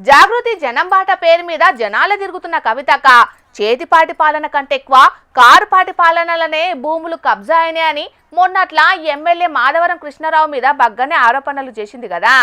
జాగృతి జనంబాట పేరు మీద జనాల తిరుగుతున్న కవితక్క చేతిపాటి పాలన కంటే ఎక్కువ కారుపాటి పాలనలనే భూములు కబ్జా అయినాయని మొన్నట్లా ఎమ్మెల్యే మాధవరం కృష్ణారావు మీద బగ్గనే ఆరోపణలు చేసింది కదా.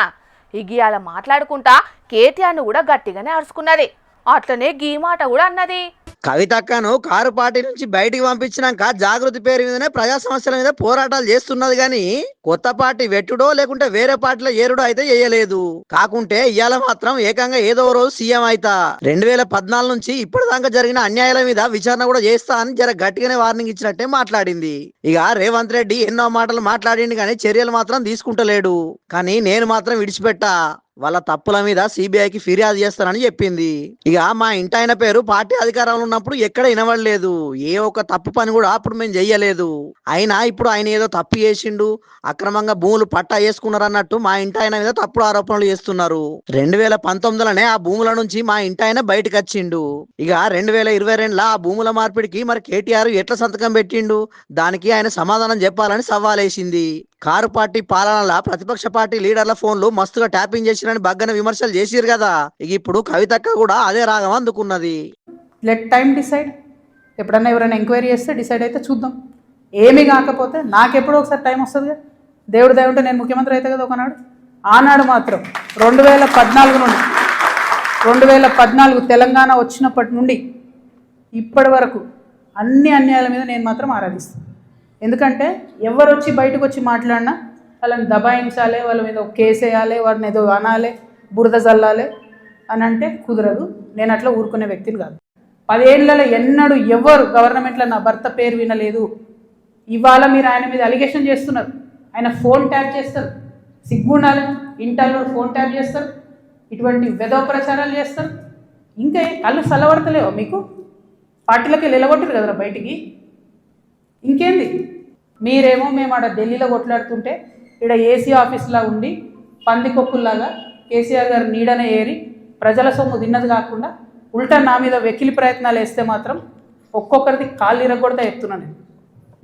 ఇగియాల మాట్లాడుకుంటా కేటీఆర్ను కూడా గట్టిగానే అరుచుకున్నది. అట్లనే గీ మాట కూడా అన్నది. కవితక్కను కారు పార్టీ నుంచి బయటికి పంపించినాక జాగృతి పేరు మీదనే ప్రజా సమస్యల మీద పోరాటాలు చేస్తున్నది గాని కొత్త పార్టీ వెట్టుడో లేకుంటే వేరే పార్టీలో ఏరుడో అయితే చేయలేదు. కాకుంటే ఇవాళ మాత్రం ఏకంగా ఏదో రోజు సీఎం అయితా 2014 నుంచి ఇప్పటిదాకా జరిగిన అన్యాయాల మీద విచారణ కూడా చేస్తా అని జర గట్టిగానే వార్నింగ్ ఇచ్చినట్టే మాట్లాడింది. ఇక రేవంత్ రెడ్డి ఎన్నో మాటలు మాట్లాడింది కానీ చర్యలు మాత్రం తీసుకుంటలేడు. కానీ నేను మాత్రం విడిచిపెట్టా, వాళ్ళ తప్పుల మీద సిబిఐకి ఫిర్యాదు చేస్తానని చెప్పింది. ఇక మా ఇంటాయన పేరు పార్టీ అధికారంలో ఉన్నప్పుడు ఎక్కడ వినవడలేదు, ఏ ఒక్క తప్పు పని కూడా అప్పుడు మేము చెయ్యలేదు. అయినా ఇప్పుడు ఆయన ఏదో తప్పు చేసిండు, అక్రమంగా భూములు పట్టా వేసుకున్నారు అన్నట్టు మా ఇంటాయన మీద తప్పుడు ఆరోపణలు చేస్తున్నారు. 2019లోనే ఆ భూముల నుంచి మా ఇంటాయన బయటకు వచ్చిండు. ఇక 2022లో ఆ భూముల మార్పిడికి మరి కేటీఆర్ ఎట్లా సంతకం పెట్టిండు, దానికి ఆయన సమాధానం చెప్పాలని సవాలేసింది. కారు పార్టీ పాలనల ప్రతిపక్ష పార్టీ లీడర్ల ఫోన్లు మస్తుగా ట్యాపింగ్ చేసిరని బగ్గన విమర్శలు చేసిరు కదా. ఇప్పుడు కవితక్క కూడా అదే రాగం అందుకున్నది. Let time decide. ఎప్పుడన్నా ఎవరైనా ఎంక్వైరీ చేస్తే డిసైడ్ అయితే చూద్దాం. ఏమీ కాకపోతే నాకెప్పుడో ఒకసారి టైం వస్తుంది కదా. దేవుడు దయ ఉంటే నేను ముఖ్యమంత్రి అయితే కదా ఒకనాడు. ఆనాడు మాత్రం 2014 నుండి 2014 తెలంగాణ వచ్చినప్పటి నుండి ఇప్పటి వరకు అన్ని అన్యాయాల మీద నేను మాత్రం ఆరాధిస్తాను. ఎందుకంటే ఎవరు వచ్చి బయటకు వచ్చి మాట్లాడినా వాళ్ళని దబాయించాలి, వాళ్ళ మీద ఒక కేసు వేయాలి, వారిని ఏదో అనాలి, బురద చల్లాలి అని అంటే కుదరదు. నేను అట్లా ఊరుకునే వ్యక్తిని కాదు. 10 ఏళ్లలో ఎన్నడూ ఎవరు గవర్నమెంట్లో నా భర్త పేరు వినలేదు. ఇవాళ మీరు ఆయన మీద అలిగేషన్ చేస్తున్నారు. ఆయన ఫోన్ ట్యాప్ చేస్తారు, సిగ్గుండాలి, ఇంటర్లో ఫోన్ ట్యాప్ చేస్తారు, ఇటువంటి వెధవ ప్రచారాలు చేస్తారు. ఇంకా కళ్ళు చల్లబడతలేవా మీకు? పార్టీలకి నిలగొట్టారు కదరా బయటికి. ఇంకేంది మీరేమో మేము ఆడ ఢిల్లీలో కొట్లాడుతుంటే ఇక్కడ ఏసీ ఆఫీస్లా ఉండి పందికొక్కుల్లాగా కేసీఆర్ గారు నీడనే ఏరి ప్రజల సొమ్ము తిన్నది కాకుండా ఉల్టా నా మీద వెకిలి ప్రయత్నాలు వేస్తే మాత్రం ఒక్కొక్కరిది కాళ్ళు ఇరగొడతా చెప్తున్నాను.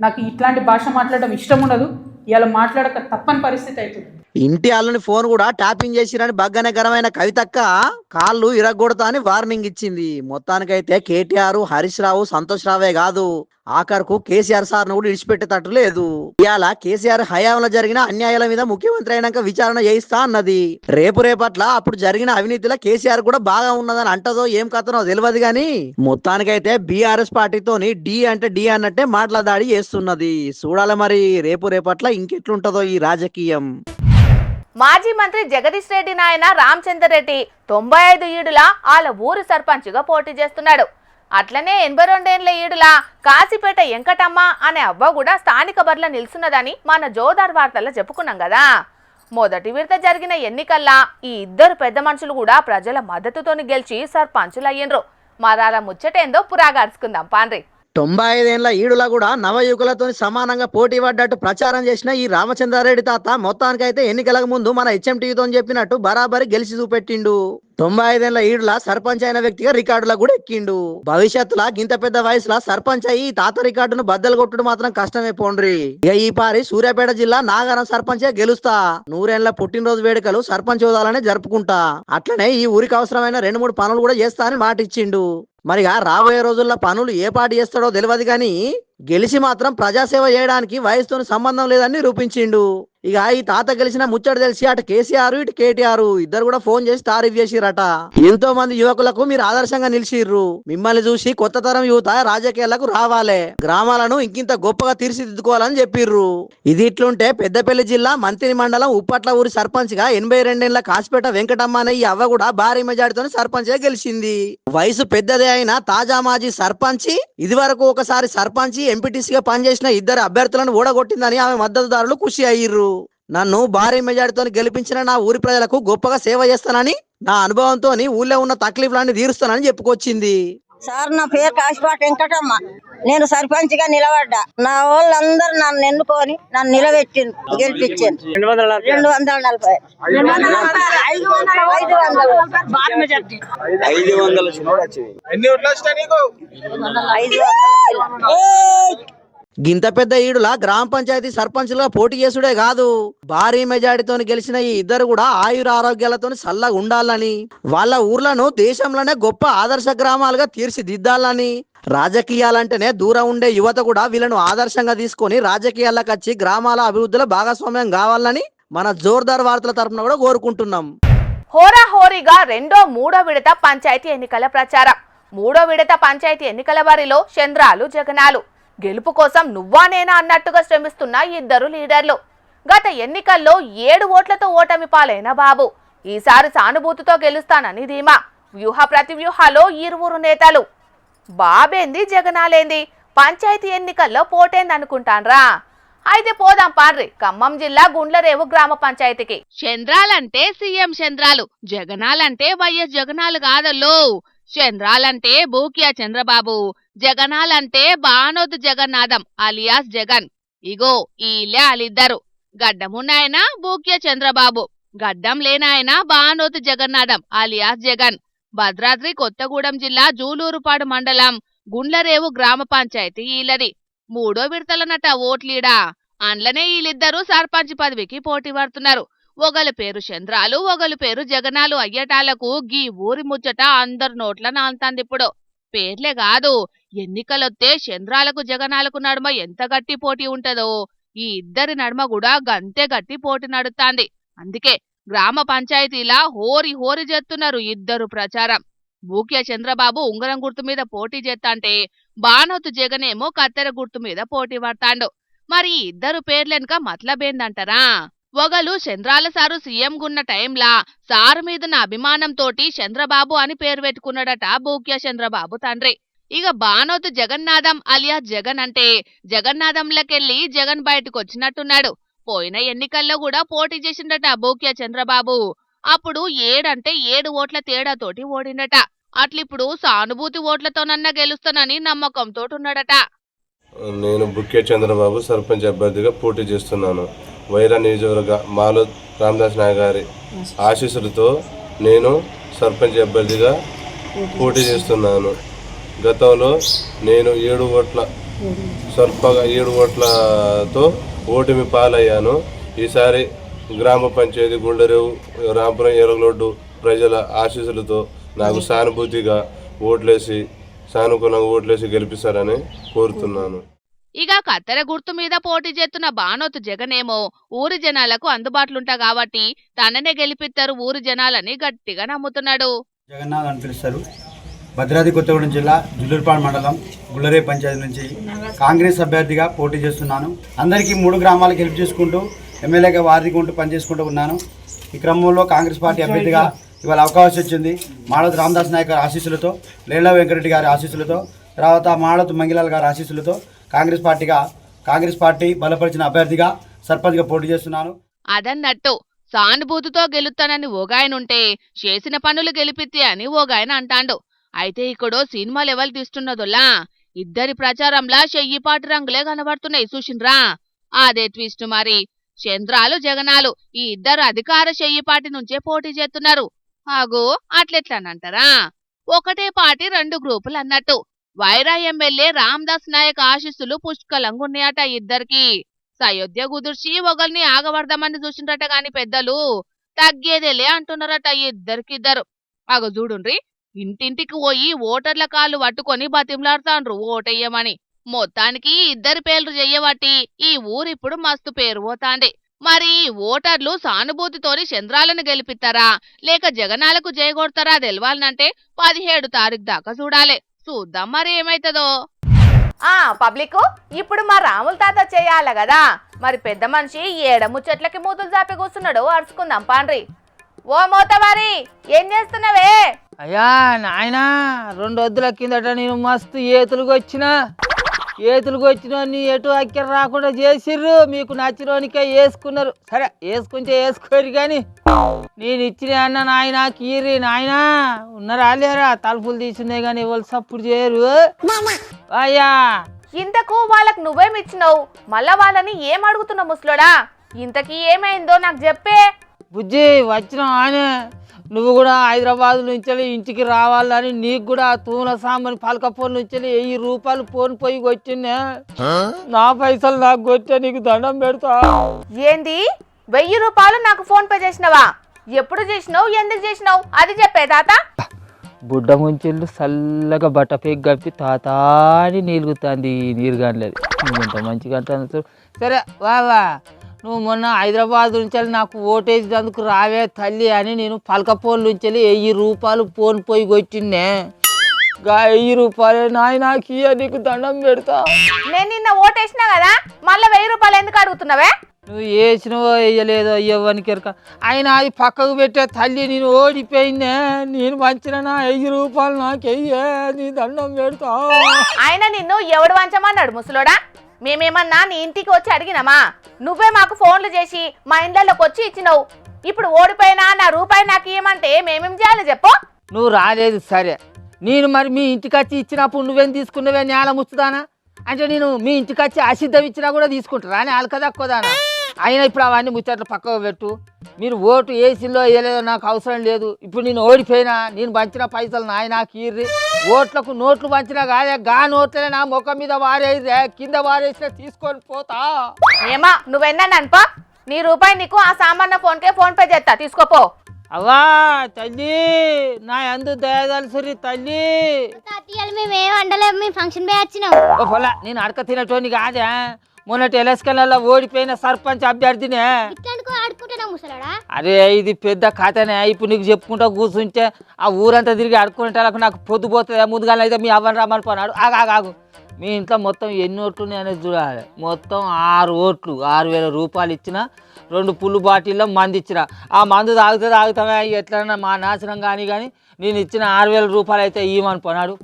నాకు ఇట్లాంటి భాష మాట్లాడడం ఇష్టం ఉండదు. ఇలా మాట్లాడక తప్పని పరిస్థితి అవుతుంది. ఇంటి వాళ్ళని ఫోన్ కూడా ట్యాపింగ్ చేసిరని బగ్గనే గరమైన కవితక్క కాళ్ళు ఇరగొడతా అని వార్నింగ్ ఇచ్చింది. మొత్తానికైతే కేటీఆర్, హరీష్ రావు, సంతోష్ రావే కాదు, ఆఖరుకు కేసీఆర్ సార్ను కూడా విడిచిపెట్టేటట్టు లేదు. ఇవాళ కేసీఆర్ హయాంలో జరిగిన అన్యాయాల మీద ముఖ్యమంత్రి అయినాక విచారణ చేయిస్తా అన్నది. రేపట్ల అప్పుడు జరిగిన అవినీతిలో కేసీఆర్ కూడా బాగా ఉన్నదని అంటదో ఏం కథనో తెలియదు గాని మొత్తానికైతే బీఆర్ఎస్ పార్టీతోని డి అంటే డి అన్నట్టే మాటల దాడి చేస్తున్నది. చూడాలి మరి రేపట్ల ఇంకెట్లుంటదో ఈ రాజకీయం. మాజీ మంత్రి జగదీష్ రెడ్డి నాయన రామచందర్ రెడ్డి 95 ఈడుల వాళ్ళ ఊరు సర్పంచ్గా పోటీ చేస్తున్నాడు. అట్లనే 82 ఈడుల కాశీపేట వెంకటమ్మ అనే అవ్వ కూడా స్థానిక బరిలో నిలుస్తున్నదని మన జోదార్ వార్తల్లో చెప్పుకున్నాం కదా. మొదటి విడత జరిగిన ఎన్నికల్లా ఈ ఇద్దరు పెద్ద మనుషులు కూడా ప్రజల మద్దతుతోని గెలిచి సర్పంచులు అయ్యిండ్రు. మరాల ముచ్చటేందో పురాగార్చుకుందాం పాండ్రి. 95 ఏళ్ల ఈడులా కూడా నవయువకులతో సమానంగా పోటీ పడ్డట్టు ప్రచారం చేసిన ఈ రామచంద్రారెడ్డి తాత మొత్తానికైతే ఎన్నికలకు ముందు మన హెచ్ఎంటీతో చెప్పినట్టు బరాబరి గెలిచి చూపెట్టిండు. 95 ఏళ్ల ఈడులా సర్పంచ్ అయిన వ్యక్తిగా రికార్డులా కూడా ఎక్కిండు. భవిష్యత్తులా గింత పెద్ద వయసులో సర్పంచ్ అయ్యి తాత రికార్డును బద్దలు కొట్టుడు మాత్రం కష్టమే పోండ్రి. ఇక ఈ పారి సూర్యాపేట జిల్లా నాగారం సర్పంచే గెలుస్తా, 100 ఏళ్ల పుట్టినరోజు వేడుకలు సర్పంచ్ హోదాలనే జరుపుకుంటా, అట్లనే ఈ ఊరికి అవసరమైన 2-3 పనులు కూడా చేస్తా అని మాట ఇచ్చిండు. మరిగా రాబోయే రోజుల్లో పనులు ఏ పార్టీ చేస్తాడో తెలియదు కానీ గెలిచి మాత్రం ప్రజాసేవ చేయడానికి వయసుతో సంబంధం లేదని నిరూపించిండు. ఇక ఈ తాత గెలిచిన ముచ్చట తెలిసి అటు కేసీఆర్ ఇటు కేటీఆర్ ఇద్దరు కూడా ఫోన్ చేసి తారీఫ్ చేసిరట. ఎంతో మంది యువకులకు మీరు ఆదర్శంగా నిలిచిర్రు, మిమ్మల్ని చూసి కొత్త తరం యువత రాజకీయాలకు రావాలే, గ్రామాలను ఇంకింత గొప్పగా తీర్చిదిద్దుకోవాలని చెప్పిర్రు. ఇది ఇట్లుంటే పెద్దపల్లి జిల్లా మంతిని మండలం ఉప్పట్ల ఊరి సర్పంచ్ గా 82 ఏళ్ల కాశీపేట వెంకటమ్మ అనే ఈ అవ్వ కూడా భారీ మెజార్టీతో సర్పంచ్ గా గెలిచింది. వయసు పెద్దదే అయిన తాజా మాజీ సర్పంచి ఇది వరకు ఒకసారి సర్పంచి ఎంపీటీసీగా పనిచేసిన ఇద్దరు అభ్యర్థులను ఓడగొట్టిందని ఆమె మద్దతుదారులు ఖుషి అయ్యిర్రు. నన్ను భారీ మెజార్టీతో గెలిపించిన నా ఊరి ప్రజలకు గొప్పగా సేవ చేస్తానని, నా అనుభవంతో ఊళ్ళో ఉన్న తక్లీఫ్లన్నీ తీరుస్తానని చెప్పుకొచ్చింది. సార్ నా పేరు కాశీపేట వెంకటమ్మ, నేను సర్పంచ్ గా నిలబడ్డా. నా వాళ్ళందరూ నన్ను ఎన్నుకొని నన్ను నిలబెట్టింది, గెలిపించాను. 240 500 గింత పెద్ద ఈడుల గ్రామ పంచాయతీ సర్పంచ్లుగా పోటీ చేసుడే కాదు, భారీ మెజారిటీతో గెలిచిన ఈ ఇద్దరు కూడా ఆయుర ఆరోగ్యాలతో చల్లగా ఉండాలని, వాళ్ళ ఊర్లను దేశంలోనే గొప్ప ఆదర్శ గ్రామాలుగా తీర్చిదిద్దాలని, రాజకీయాలంటేనే దూరం ఉండే యువత కూడా వీళ్ళను ఆదర్శంగా తీసుకొని రాజకీయాలకు వచ్చి గ్రామాల అభివృద్ధిలో భాగస్వామ్యం కావాలని మన జోర్దార్ వార్తల తరపున కూడా కోరుకుంటున్నాం. హోరాహోరీగా మూడో విడత పంచాయతీ ఎన్నికల ప్రచారం. మూడో విడత పంచాయతీ ఎన్నికల వారిలో చంద్రాలు జగనాలు. గెలుపు కోసం నువ్వా నేనా అన్నట్టుగా శ్రమిస్తున్న ఇద్దరు లీడర్లు. గత ఎన్నికల్లో 7 ఓట్లతో ఓటమి పాలైన బాబు ఈసారి సానుభూతితో గెలుస్తానని ధీమా. వ్యూహ ప్రతివ్యూహాలో ఇరువురు నేతలు. బాబేంది జగనాలేంది, పంచాయతీ ఎన్నికల్లో పోటేందనుకుంటాన్రా? అయితే పోదాం పార్రి ఖమ్మం జిల్లా గుండ్లరేవు గ్రామ పంచాయతీకి. చంద్రాలంటే CM చంద్రాలు, జగనాలంటే YS జగనాలు కాదల్లో. చంద్రాలంటే Bhukya Chandrababu, జగనాలంటే Banothu Jagannatham alias Jagan. ఇగో ఈలే వాళ్ళిద్దరు. గడ్డమున్నాయన బూకియా చంద్రబాబు, గడ్డం లేనాయన బానోతు జగన్నాథం అలియాస్ జగన్. భద్రాద్రి కొత్తగూడెం జిల్లా జూలూరుపాడు మండలం గుండ్లరేవు గ్రామ పంచాయతీ ఈలది. మూడో విడతలనట ఓట్లీడా. అండ్లనే వీళ్ళిద్దరూ సర్పంచ్ పదవికి పోటీ పడుతున్నారు. ఒకలి పేరు చంద్రాలు, ఒకలి పేరు జగనాలు అయ్యటాలకు గీ ఊరి ముచ్చట అందరు నోట్ల నాంతాందిప్పుడు. పేర్లే కాదు, ఎన్నికలొత్తే చంద్రాలకు జగనాలకు నడుమ ఎంత గట్టి పోటీ ఉంటదో ఈ ఇద్దరి నడుమ కూడా గంతే గట్టి పోటీ నడుస్తాంది. అందుకే గ్రామ పంచాయతీలా హోరి హోరి చేస్తున్నారు ఇద్దరు ప్రచారం. బూకియా చంద్రబాబు ఉంగరం గుర్తు మీద పోటీ చేస్తాంటే బానోతు జగనేమో కత్తెర గుర్తు మీద పోటీ పడతాండు. మరి ఇద్దరు పేర్లెనక మతలబేందంటారా? ఒకలు చంద్రాల సారు సీఎం గున్న టైంలా సారు మీదున్న అభిమానంతోటి చంద్రబాబు అని పేరు పెట్టుకున్నాడట బూకియా చంద్రబాబు తండ్రి. ఇక బానోతు జగన్నాథం అలియా జగన్ అంటే జగన్నాథంలకెళ్ళి జగన్ బయటకొచ్చినట్టున్నాడు. పోయిన ఎన్నికల్లో కూడా పోటీ చేసిండట బూకియా చంద్రబాబు. అప్పుడు 7 ఓట్ల తేడాతోటి ఓడిండట. అట్లిప్పుడు సానుభూతి ఓట్లతోనన్నా గెలుస్తానని నమ్మకంతో ఉన్నాడట. నేను బూకియా చంద్రబాబు సర్పంచ్ అభ్యర్థిగా పోటీ చేస్తున్నాను. వైరా నియోజకవర్గ మాలో రామదాస్ నాయక్ గారి ఆశీస్సులతో నేను సర్పంచ్ అభ్యర్థిగా పోటీ చేస్తున్నాను. గతంలో నేను 7 ఓట్లతో ఓటమి పాలయ్యాను. ఈసారి గ్రామ పంచాయతీ గుండెరేవు రాంపురం ఎరగలోడ్డు ప్రజల ఆశీస్సులతో నాకు సానుభూతిగా సానుకూలంగా ఓట్లేసి గెలిపిస్తారని కోరుతున్నాను. ఇక కత్తెర గుర్తు మీద పోటీ చేస్తున్న బానోతు జగనేమో ఊరి జనాలకు అందుబాటులుంటా కాబట్టి తననే గెలిపిస్తారు ఊరి జనాలని గట్టిగా నమ్ముతున్నాడు. జగన్నాథ్ అని పిలుస్తారు. భద్రాద్రి కొత్తగూడెం జిల్లా జుల్లూరుపాడు మండలం గుళ్ళరే పంచాయతీ నుంచి కాంగ్రెస్ అభ్యర్థిగా పోటీ చేస్తున్నాను. అందరికీ 3 గ్రామాలకు హెల్ప్ చేసుకుంటూ ఎమ్మెల్యేగా వారిగా ఉంటూ పనిచేసుకుంటూ ఉన్నాను. ఈ క్రమంలో కాంగ్రెస్ పార్టీ అభ్యర్థిగా ఇవాళ అవకాశం వచ్చింది. మాళోతు రామదాస్ నాయక్ గారి ఆశీస్సులతో, లేళ్ల వెంకరెడ్డి గారి ఆశీస్సులతో, తర్వాత మాళోతు మంగిలాల్ గారి ఆశీస్సులతో కాంగ్రెస్ పార్టీ బలపరిచిన అభ్యర్థిగా సర్పంచ్గా పోటీ చేస్తున్నాను. అదన్నట్టు సానుభూతితో గెలుస్తానని ఓగాయనుంటే చేసిన పనులు గెలిపితే అని ఓగాయన అంటాండు. అయితే ఇక్కడో సినిమా లెవెల్ తీస్తున్నదోలా. ఇద్దరి ప్రచారంలా చెయ్యిపాటి రంగులే కనబడుతున్నాయి చూసిండ్రా. అదే ట్విస్ట్ మరి. చంద్రాలు జగనాలు ఈ ఇద్దరు అధికార చెయ్యిపాటి నుంచే పోటీ చేస్తున్నారు. ఆగో అట్లెట్లనంటారా? ఒకటే పార్టీ 2 గ్రూపులు అన్నట్టు. వైరా ఎమ్మెల్యే రామదాస్ నాయక్ ఆశీస్సులు పుష్కలంగున్నాయట ఇద్దరికి. సయోధ్య కుదుర్చి ఒకల్ని ఆగవర్దామని చూసిండ్రట గాని పెద్దలు తగ్గేదేలే అంటున్నారట ఇద్దరికిద్దరు. ఆగో చూడుండ్రి, ఇంటింటికి పోయి ఓటర్ల కాళ్ళు పట్టుకొని బతిమలాడుతాండ్రు ఓటెయ్యమని. మొత్తానికి ఇద్దరి పేర్లు చెయ్యబట్టి ఈ ఊరిప్పుడు మస్తు పేరు పోతాంది. మరి ఓటర్లు సానుభూతితోని చంద్రాలను గెలిపిస్తారా లేక జగనాలకు జయగొడతారా తెలవాలనంటే 17 తారీఖు దాకా చూడాలి. చూద్దాం మరి ఏమైతుందో. పబ్లిక్ ఇప్పుడు మా రాముల తాత చేయాల కదా, మరి పెద్ద మనిషి ముచ్చట్లకి మూతులు చాపి కూర్చున్నాడు. అరుచుకుందాం పాండ్రి. ఓ మోతవారి, ఏం చేస్తున్నావే? అయ్యా నాయనా, 2 వద్దుల కిందట నేను మస్తు ఏతులుగా వచ్చిన ఎటు అక్కర రాకుండా చేసిర్రు. మీకు నచ్చినోనికే వేసుకున్నారు. సరే వేసుకుంటే వేసుకోరు కానీ నేను ఇచ్చిన అన్న నాయన కీరి నాయనా ఉన్నారా లేరా? తలుపులు తీసున్నాయి కానీ వాళ్ళు సప్పుడు చేయరు. అయ్యా ఇంతకు వాళ్ళకు నువ్వేమిచ్చినావు? మళ్ళా వాళ్ళని ఏం అడుగుతున్నావు ముసలోడా? ఇంతకీ ఏమైందో నాకు చెప్పే. బుజ్జి వచ్చిన ఆయన నువ్వు కూడా హైదరాబాద్ నుంచి ఇంటికి రావాలని నీకు కూడా తూల సాంబని పలకపోన్ నుంచి 1000 రూపాయలు ఫోన్ పోయి వచ్చిందే. నా పైసలు నాకు కొట్టా, నీకు దండం పెడతా. ఏంది 1000 రూపాయలు నాకు ఫోన్ పే చేసినావా? ఎప్పుడు చేసినావు, ఎందుకు చేసినావు అది చెప్పే తాత. బుడ్డ ముంచిళ్ళు చల్లగా బట్ట పేక్ కప్పి తాతాని నీలుగుతుంది. నీరు కానలేదు ఇంత మంచిగా అంటాను. సరే వా నువ్వు మొన్న హైదరాబాద్ నుంచి నాకు ఓటేసినందుకు రావే తల్లి అని నేను పలకపోన్ నుంచి 1000 రూపాయలు ఫోన్ పోయి కొట్టిండే. 1000 రూపాయలు నాయనకి నీకు దండం పెడతా. నేను నిన్న ఓటేసినా కదా, మళ్ళీ 1000 రూపాయలు ఎందుకు అడుగుతున్నావే? నువ్వు వేసినవో వేయలేదో ఇవ్వనికి ఎరక. అయినా అది పక్కకు పెట్టే తల్లి, నేను ఓడిపోయిందే. నేను వంచిన 1000 రూపాయలు నాకు వెయ్యే, నీ దండం పెడతా. ఆయన నిన్ను ఎవడు వంచమన్నాడు ముసలోడా? మేమేమన్నా నీ ఇంటికి వచ్చి అడిగినామా? నువ్వే మాకు ఫోన్లు చేసి మా ఇండ్లలోకి వచ్చి ఇచ్చినావు. ఇప్పుడు ఓడిపోయినా నా రూపాయి నాకు ఇవ్వమంటే మేమేం చేయాలి చెప్పు? నువ్వు రాలేదు సరే, నేను మరి మీ ఇంటికి వచ్చి ఇచ్చినప్పుడు నువ్వేం తీసుకున్నావే నేల ముచ్చుదానా? అంటే నేను మీ ఇంటికి వచ్చి అసిద్ధం ఇచ్చినా కూడా తీసుకుంటారా అని అలకదక్కుదానా? అయినా ఇప్పుడు అవన్నీ ముచ్చట్లు పక్కకు పెట్టు. మీరు ఓటు వేసిల్లో వేయలేదో నాకు అవసరం లేదు. ఇప్పుడు నేను ఓడిపోయినా, నేను పంచిన పైసలు నాకు ఇర్రి. ఓట్లకు నోట్లు పంచినా కాదే, నోట్లే నా ముఖం మీద వారేదే, కింద వారేసినా తీసుకొని పోతా. ఏమా నువ్వెన్నా అనుపా, నీ రూపాయి నీకు ఆ సామాన్య ఫోన్ పే చేస్తా, తీసుకోపో. అవ్వా తల్లి, నా అందు దయదలుసురి తల్లి. మేమేం అండలేము, మేము ఫంక్షన్ పోయి వచ్చినాం. ఓ పొలా, నేను అడక తినటోని కాదే, మొన్నటి ఎలక్షన్లలో ఓడిపోయిన సర్పంచ్ అభ్యర్థినే. అరే ఇది పెద్ద కథనే. ఇప్పుడు నీకు చెప్పుకుంటా కూర్చుంటే ఆ ఊరంతా తిరిగి అడుక్కుంటే నాకు పొద్దుపోతుంది. ముందుగా అయితే మీ అవ్వని రమ్మని పోనాడు. ఆగాగు, మీ ఇంట్లో మొత్తం ఎన్ని ఓట్లు అనేది చూడాలి. మొత్తం 6 ఓట్లు, 6000 రూపాయలు ఇచ్చిన, 2 పుల్లు బాటిల్లో మందు ఇచ్చిన. ఆ మందు తాగుతామే ఎట్లన్నా మా నాశనం కానీ నేను ఇచ్చిన 6000 రూపాయలు అయితే ఇవ్వమని పోనాడు.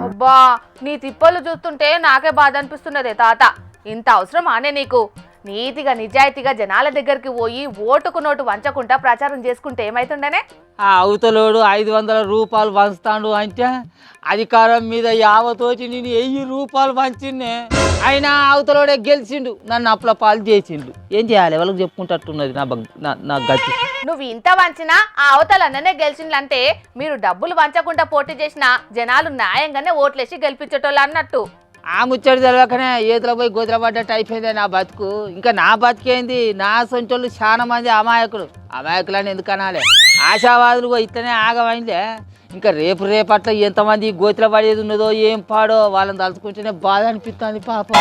అబ్బా నీ తిప్పలు చూస్తుంటే నాకే బాధ అనిపిస్తున్నదే తాత. ఇంత అవసరం ఆనే నీకు? నీతిగా నిజాయితీగా జనాల దగ్గరికి పోయి ఓటుకు నోటు వంచకుండా ప్రచారం చేసుకుంటే ఏమైతుండనే? ఆ అవతలోడు 500 రూపాయలు వంచుతాడు అంటే అధికారం మీద యావతోటి నేను 1000 రూపాయలు వంచిండే. అయినా అవతలోడే గెలిచిండు, నన్ను అప్ల పాలు చేసిండు. ఏం చేయాలి? ఎవరికి చెప్పుకుంటట్టున్నది నా గతి. నువ్వు ఇంత వంచినా ఆ అవతలన్ననే గెలిచిండ్లంటే మీరు డబ్బులు వంచకుండా పోటీ చేసిన జనాలు న్యాయంగానే ఓట్లేసి గెలిపించేటోళ్ళు అన్నట్టు. ఆ ముచ్చడి తెలవకనే ఏతుల పోయి గోతుల పడ్డట్టు అయిపోయిందే నా బతుకు. ఇంకా నా బతికేంది? నా సొంటోళ్ళు చాలా మంది అమాయకులని ఎందుకు అనాలి? ఆశావాదులు ఇట్లనే ఆగమైందే. ఇంకా రేపట్ల ఎంతమంది గోతుల పడేది ఉన్నదో ఏం పాడో వాళ్ళని తలుచుకుంటేనే బాధ అనిపిస్తుంది పాపం.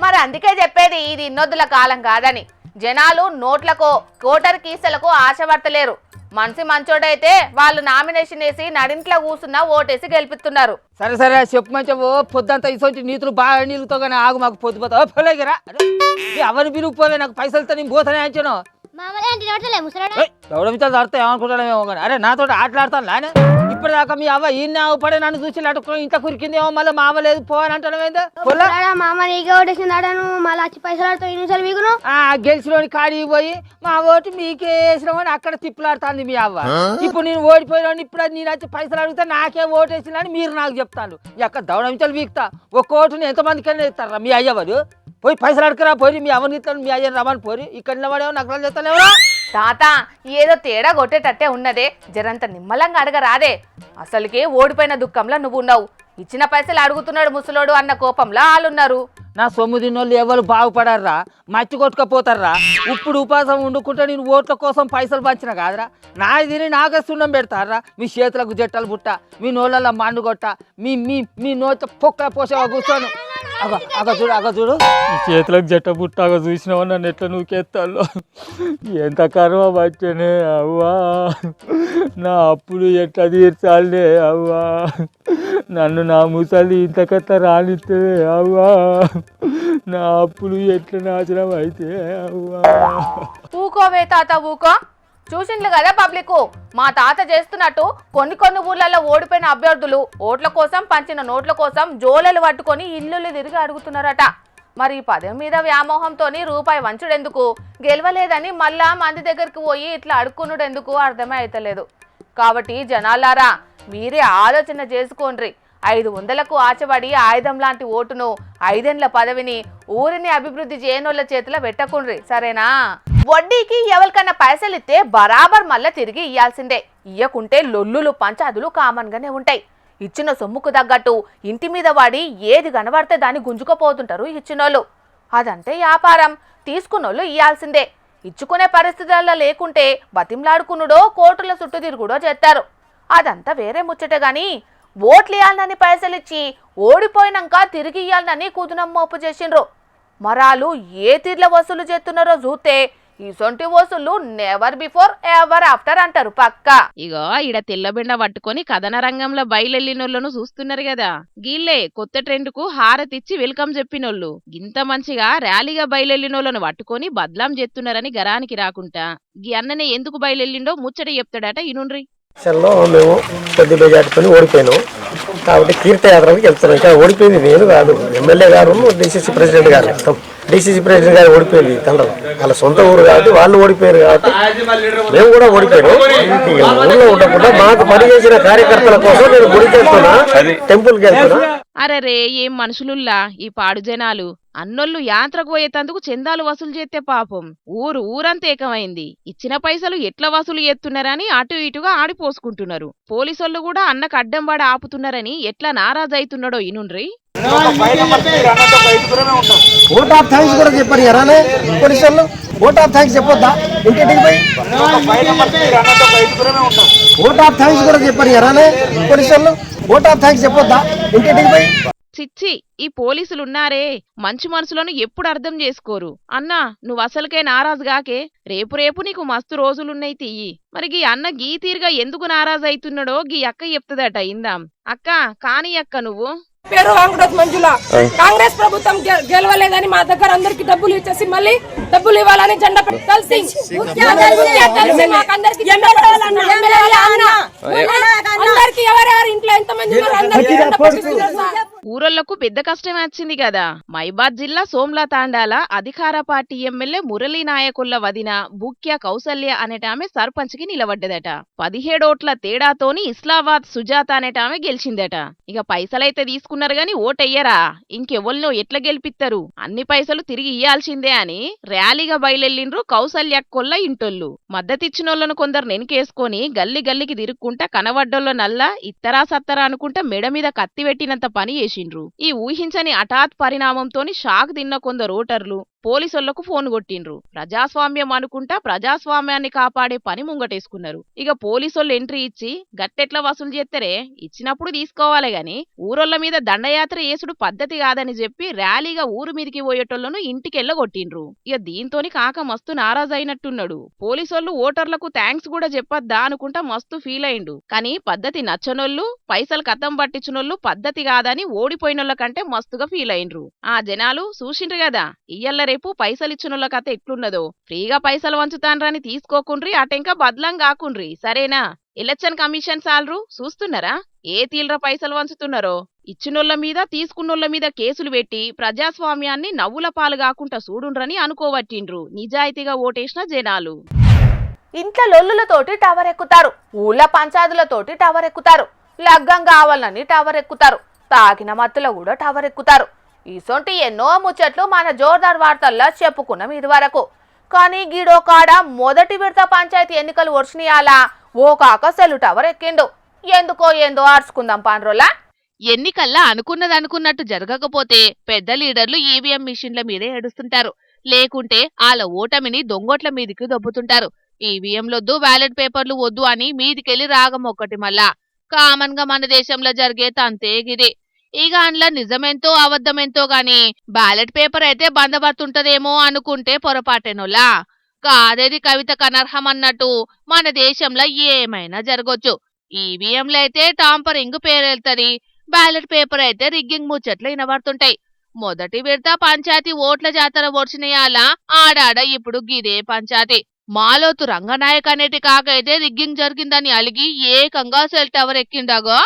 మరి అందుకే చెప్పేది ఇది ఇన్నొద్దుల కాలం కాదని. జనాలు నోట్లకో కోటర్ కీసలకు ఆశపడతలేరు. మనిషి మంచోడైతే వాళ్ళు నామినేషన్ వేసి నడింట్లో కూర్చున్నా ఓటేసి గెలిపిస్తున్నారు. సరే చెప్పు మంచిగా పొద్దంతా ఇసొంటి నీతులు బాగా నీళ్ళతో కానీ ఆగు, మాకు పొద్దుపోతా పోలేగరా. ఎవరిని పిలుపుపోవే, నాకు పైసలతో నేను పోతానే అంచాను. ఎవడమితో ఆడతా ఏమనుకుంటానేమో కానీ. అరే నాతో ఆటలాడతాను నానే. ఇప్పటిదాకా మీ అవ్వ ఈ పడే నన్ను చూసి అటుకుని ఇంత కురికిందేమో, మళ్ళీ మా అవ్వ లేదు పో అని అంటాను. గెలిచిలోని కాడికి పోయి మా ఓటు మీకే వేసినామని అక్కడ తిప్పులాడుతుంది మీ అవ్వ. ఇప్పుడు నేను ఓడిపోయినా, ఇప్పుడు నేను వచ్చి పైసలు అడిగితే నాకే ఓటు వేసిందని మీరు నాకు చెప్తాను. ఎక్కడ దౌడమించాలి వీక్తా. ఒక్క ఓటుని ఎంతమందికైనా ఇస్తారా మీ అయ్యవారు? పోయి పైసలు అడగరా పోయి, మీ అవన్నీ మీ అయ్యని రమ్మని పోరి. ఇక్కడ నిలబడేవో నగరాలు చేస్తానేవో. తాత ఏదో తేడా కొట్టేటట్టే ఉన్నదే, జరంత నిమ్మలంగా అడగరాదే. అసలుకే ఓడిపోయిన దుఃఖంలో నువ్వు ఉన్నావు, ఇచ్చిన పైసలు అడుగుతున్నాడు ముసలోడు అన్న కోపంలో వాళ్ళున్నారు. నా సొమ్ము తిన్నోళ్ళు ఎవరు బాగుపడారా, మట్టి కొట్టుకపోతారా? ఇప్పుడు ఉపాసం వండుకుంటే నేను ఓట్ల కోసం పైసలు పంచిన కాదురా. నాది తిని నాకే సున్నం పెడతారా? మీ చేతులకు జట్టలు బుట్ట, మీ నోళ్ళల్లో మండు కొట్ట, మీ నోట పొక్క పోసేవా కూర్చోను. అగ చూడు చేతులకు జట్ట బుట్టాగా చూసినావా నన్ను ఎట్లా నూకేస్తాలో. ఎంత కర్మ బచ్చనే అవ్వా, నా అప్పుడు ఎట్లా తీర్చాలే అవ్వా. నన్ను నా ముసలి ఇంతకట్ట రానిస్తే అవ్వా, నా అప్పుడు ఎట్లా నాశనం అయితే అవ్వా. ఊకోవే తాత ఊకో. చూసిండ్లు కదా పబ్లిక్, మా తాత చేస్తున్నట్టు కొన్ని ఊర్లలో ఓడిపోయిన అభ్యర్థులు ఓట్ల కోసం పంచిన నోట్ల కోసం జోలెలు పట్టుకొని ఇల్లు తిరిగి అడుగుతున్నారట. మరి పదవి మీద వ్యామోహంతోని రూపాయి వంచుడెందుకు, గెలవలేదని మళ్ళా మంది దగ్గరికి పోయి ఇట్లా అడుక్కునుడెందుకు అర్థమే అయితలేదు. కాబట్టి జనాలారా మీరే ఆలోచన చేసుకోండ్రి. 500లకు ఆచబడి ఆయుధం లాంటి ఓటును, 5 ఏళ్ల పదవిని ఊరిని అభివృద్ధి చేయనోళ్ళ చేతిలో పెట్టకుండ్రి, సరేనా? వడ్డీకి ఎవరికన్నా పైసలు ఇస్తే బరాబర్ మళ్ళా తిరిగి ఇయ్యాల్సిందే. ఇయ్యకుంటే లొల్లులు పంచాదులు కామన్ గానే ఉంటాయి. ఇచ్చిన సొమ్ముకు తగ్గట్టు ఇంటి మీద వాడి ఏది కనబడితే దాన్ని గుంజుకుపోతుంటారు ఇచ్చినోళ్ళు. అదంటే వ్యాపారం, తీసుకున్నోళ్ళు ఇయ్యాల్సిందే. ఇచ్చుకునే పరిస్థితుల్లో లేకుంటే బతింలాడుకునుడో కోర్టుల చుట్టూ తిరుగుడో చేస్తారు. అదంతా వేరే ముచ్చటే గాని ఓట్లు ఇయ్యాలని పైసలిచ్చి ఓడిపోయినాక తిరిగి ఇయ్యాలని కుదునం మోపు చేసిండ్రు. మరాలు ఏ తీర్ల వసూలు చేస్తున్నారో చూస్తే ఇసొంటి వసూళ్లు నెవర్ బిఫోర్ ఎవర్ ఆఫ్టర్ అంటారు పక్కా. ఇగో ఈడ తెల్లబెండ పట్టుకొని కథన రంగంలో బయలెళ్ళినోళ్ళను చూస్తున్నారు కదా. గీళ్ళే కొత్త ట్రెండ్ కు హారతిచ్చి వెల్కమ్ చెప్పినోళ్ళు. గింత మంచిగా ర్యాలీగా బయలెళ్ళినోళ్ళను పట్టుకొని బద్లాం చేస్తున్నారని గరానికి రాకుంటా గీ అన్ననే ఎందుకు బయలెళ్ళిండో ముచ్చట చెప్తాడట ఇనుండ్రి. ఎలక్షన్లో మేము కొద్ది మెజార్టీతో ఓడిపోయాను కాబట్టి తీర్థయాత్రలకు వెళ్తున్నాం. ఇక్కడ ఓడిపోయింది నేను కాదు, ఎమ్మెల్యే గారు డిసిసి ప్రెసిడెంట్ గారు. డిసిసి ప్రెసిడెంట్ గారు ఓడిపోయింది తండ్రి, వాళ్ళ సొంత ఊరు కాబట్టి వాళ్ళు ఓడిపోయారు కాబట్టి మేము కూడా ఓడిపోయాను. ఊళ్ళో ఉండకుండా మాకు పనిచేసిన కార్యకర్తల కోసం నేను గుడికి వెళ్తున్నా, టెంపుల్కి వెళ్తున్నా. అరెరే ఏం మనుషులుల్లా ఈ పాడు జనాలు. అన్నోళ్ళు యాత్రకు పోయేతందుకు చందాలు వసూలు చేస్తే పాపం ఊరంతా ఏకమైంది. ఇచ్చిన పైసలు ఎట్లా వసూలు చేస్తున్నారని అటు ఇటుగా ఆడిపోసుకుంటున్నారు. పోలీసోళ్ళు కూడా అన్నకు అడ్డం పడి ఆపుతున్నారని ఎట్లా నారాజైతున్నాడో ఇనుండ్రి. ఓట్ ఆఫ్ థ్యాంక్స్ కూడా చెప్పారు ఎరానే పోలీసులు. ఓట్ ఆఫ్ థ్యాంక్స్ చెప్పొద్దా ఇంటింటికి పోయి? ఓట్ ఆఫ్ థ్యాంక్స్ కూడా చెప్పారు ఎరానే పోలీసులు. ఓట్ ఆఫ్ థ్యాంక్స్ చెప్పొద్దా ఇంటింటికి పోయి? చిచ్చి ఈ పోలీసులున్నారే మంచి మనసులను ఎప్పుడు అర్థం చేసుకోరు. అన్నా నువ్వు అసలుకే నారాజుగాకే రేపు నీకు మస్తు రోజులున్నాయి తియ్యి. మరి గీ అన్న గీ తీరుగా ఎందుకు నారాజైతున్నాడో గీ అక్క చెప్తుందట ఇందాం. అక్క కాని అక్క నువ్వు పేరు వెంకటోత్ మంజుల. కాంగ్రెస్ ప్రభుత్వం గెలవలేదని మా దగ్గర అందరికి డబ్బులు ఇచ్చేసి మళ్ళీ డబ్బులు ఇవ్వాలని జెండా కలిసి అందరికి ఎవరెవరు ఇంట్లో ఎంత మంది ఊరళ్లకు పెద్ద కష్టమే వచ్చింది కదా. మైబాద్ జిల్లా సోమ్లా తాండాల అధికార పార్టీ ఎమ్మెల్యే మురళీ నాయకుల వదిన బుక్య కౌసల్య అనేటామె సర్పంచ్ కి నిలబడ్డదట. 17 ఓట్ల తేడాతోని ఇస్లామాబాద్ సుజాత అనేటామె గెలిచిందట. ఇక పైసలైతే తీసుకున్నారు గాని ఓటెయ్యరా, ఇంకెవరినో ఎట్లా గెలిపిస్తారు, అన్ని పైసలు తిరిగి ఇయ్యాల్సిందే అని ర్యాలీగా బయలెళ్ళిండ్రు కౌసల్య కొల్ల ఇంటోళ్ళు. మద్దతిచ్చినోళ్లను కొందరు నెనికేసుకొని గల్లి గల్లికి తిరుక్కుంటా కనబడ్డోళ్ళ నల్లా ఇత్తరా సత్తరా అనుకుంటా మెడ మీద కత్తి పెట్టినంత పని చేసిండ్రు. ఈ ఊహించని హఠాత్ పరిణామంతోని షాక్ తిన్న కొందరు ఓటర్లు పోలీసులకు ఫోన్ కొట్టిండ్రు. ప్రజాస్వామ్యం అనుకుంటా ప్రజాస్వామ్యాన్ని కాపాడే పని ముంగటేసుకున్నారు. ఇక పోలీసోళ్ళు ఎంట్రీ ఇచ్చి గట్టెట్లా వసూలు చేస్తారే, ఇచ్చినప్పుడు తీసుకోవాలి గాని ఊరోళ్ల మీద దండయాత్ర చేసుడు పద్ధతి కాదని చెప్పి ర్యాలీగా ఊరు మీదికి పోయేటోళ్లను ఇంటికెళ్ళగొట్టిండ్రు. ఇక దీంతోని కాక మస్తు నారాజైనట్టున్నాడు. పోలీసోళ్ళు ఓటర్లకు థ్యాంక్స్ కూడా చెప్పొద్దా అనుకుంటా మస్తు ఫీల్ అయిండు. కానీ పద్ధతి నచ్చనోళ్ళు పైసలు కథం పట్టించినోళ్ళు పద్ధతి కాదని ఓడిపోయినోళ్ళ కంటే మస్తుగా ఫీల్ అయిండ్రు. ఆ జనాలు చూసిండ్రు కదా ఇయ్యల్ల రేపు పైసలిచ్చినోళ్ళ కథ ఎట్లున్నదో. ఫ్రీగా పైసలు వంచుతాన్రని తీసుకోకుండ్రి, అటెంకా బద్లం కాకుండ్రి సరేనా. ఎలక్షన్ కమిషన్ సాలరు చూస్తున్నారా ఏ తీల్ర పైసలు వంచుతున్నారో. ఇచ్చినోళ్ల మీద తీసుకున్నోళ్ల మీద కేసులు పెట్టి ప్రజాస్వామ్యాన్ని నవ్వుల పాలు కాకుండా చూడుండ్రని అనుకోవట్టిండ్రు నిజాయితీగా ఓటేసిన జనాలు. ఇంట్లో లొల్లులతోటి టవర్ ఎక్కుతారు, ఊళ్ళ పంచాదులతోటి టవర్ ఎక్కుతారు, లగ్గం కావాలని టవర్ ఎక్కుతారు, తాకిన మత్తులో కూడా టవర్ ఎక్కుతారు. ఇసొంటి ఎన్నో ముచ్చట్లు మన జోర్దార్ వార్తల్లో చెప్పుకున్నాం ఇదివరకు. కానీ గీడో కాడ మొదటి విడత పంచాయతీ ఎన్నికలు వర్షియాలా ఓ కాక సెల్లు టవర్ ఎక్కిండు. ఎందుకో ఏందో ఆర్చుకుందాం పాండ్రోలా. ఎన్నికల్లా అనుకున్నది అనుకున్నట్టు జరగకపోతే పెద్ద లీడర్లు ఈవీఎం మిషన్ల మీదే ఏడుస్తుంటారు. లేకుంటే వాళ్ళ ఓటమిని దొంగోట్ల మీదికి దొబ్బుతుంటారు. ఈవీఎంలొద్దు బ్యాలెట్ పేపర్లు వద్దు అని మీదికెళ్లి రాగం ఒక్కటి. మళ్ళా కామన్ గా మన దేశంలో జరిగే తంతే గిది. ఇక అందులో నిజమెంతో అబద్ధమెంతో గాని బ్యాలెట్ పేపర్ అయితే బందబడుతుంటదేమో అనుకుంటే పొరపాటేనోలా. కాదేది కవితకు అనర్హం అన్నట్టు మన దేశంలో ఏమైనా జరగొచ్చు. ఈవీఎంలు అయితే టాంపరింగ్ పేరెళ్తది, బ్యాలెట్ పేపర్ అయితే రిగ్గింగ్ ముచ్చట్లు వినబడుతుంటాయి. మొదటి విడత పంచాయతీ ఓట్ల జాతర ఓడ్చినయాల ఆడాడ ఇప్పుడు గిదే పంచాయతీ. మాలోతు రంగనాయక్ అనేటి కాకైతే రిగ్గింగ్ జరిగిందని అలిగి ఏకంగా సెల్ టవర్ ఎక్కిండాగో.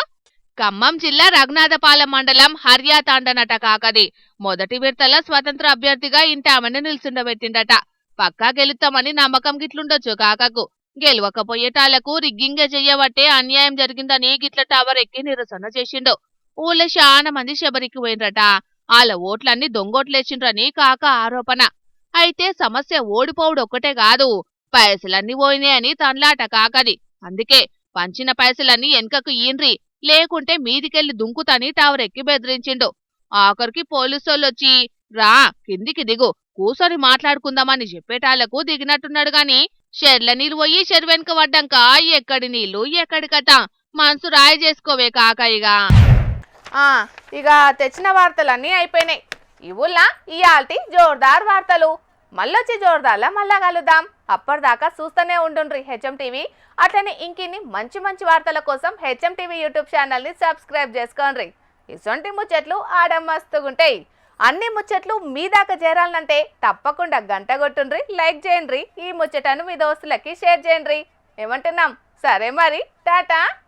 ఖమ్మం జిల్లా రఘునాథపాలెం మండలం హర్యాతాండనట కాకది. మొదటి విడతల స్వతంత్ర అభ్యర్థిగా ఇంటి ఆమెను నిల్చుండబెట్టిండట. పక్కా గెలుస్తామని నమ్మకం గిట్లుండొచ్చు కాకకు. గెలవకపోయేటాళ్లకు రిగ్గింగే చెయ్యబట్టే అన్యాయం జరిగిందని గిట్ల టవర్ ఎక్కి నిరసన చేసిండు. ఊళ్ళో చాలా మంది శబరికి పోయినరట. వాళ్ళ ఓట్లన్నీ దొంగోట్లేసిండ్రని కాక ఆరోపణ. అయితే సమస్య ఓడిపోవుడు ఒక్కటే కాదు, పైసలన్నీ పోయినాయని తన్లాట కాకది. అందుకే పంచిన పైసలన్నీ వెనకకు ఈన్రి, లేకుంటే మీదికెళ్లి దుంకుతని టవర్ ఎక్కి బెదిరించిండు. ఆఖరికి పోలీసోళ్ళొచ్చి రా కిందికి దిగు కూసొని మాట్లాడుకుందామని చెప్పేటాళ్లకు దిగినట్టున్నాడు గాని షెర్ల నీళ్ళు పోయి షెర్ వెనుక పడ్డాక ఎక్కడి నీళ్లు ఎక్కడి కథ మనసు రాయి చేసుకోవే కాకయ్యగా. ఇక తెచ్చిన వార్తలన్నీ అయిపోయినాయి. ఇవుల్లా ఇయాల్టి జోర్దార్ వార్తలు. మళ్ళొచ్చి జోర్దార్లా మళ్ళా కలుద్దాం. అప్పటిదాకా చూస్తూనే ఉండుండ్రి హెచ్ఎం టీవీ. అట్లనే ఇంకిన్ని మంచి మంచి వార్తల కోసం హెచ్ఎం టీవీ యూట్యూబ్ ఛానల్ని సబ్స్క్రైబ్ చేసుకోండి. ఇసొంటి ముచ్చట్లు ఆడ మస్తుగుంటాయి. అన్ని ముచ్చట్లు మీ దాకా చేరాలంటే తప్పకుండా గంట కొట్టుండ్రి, లైక్ చేయండి, ఈ ముచ్చటను మీ దోస్తులకి షేర్ చేయండి. ఏమంటున్నాం? సరే మరి, టాటా.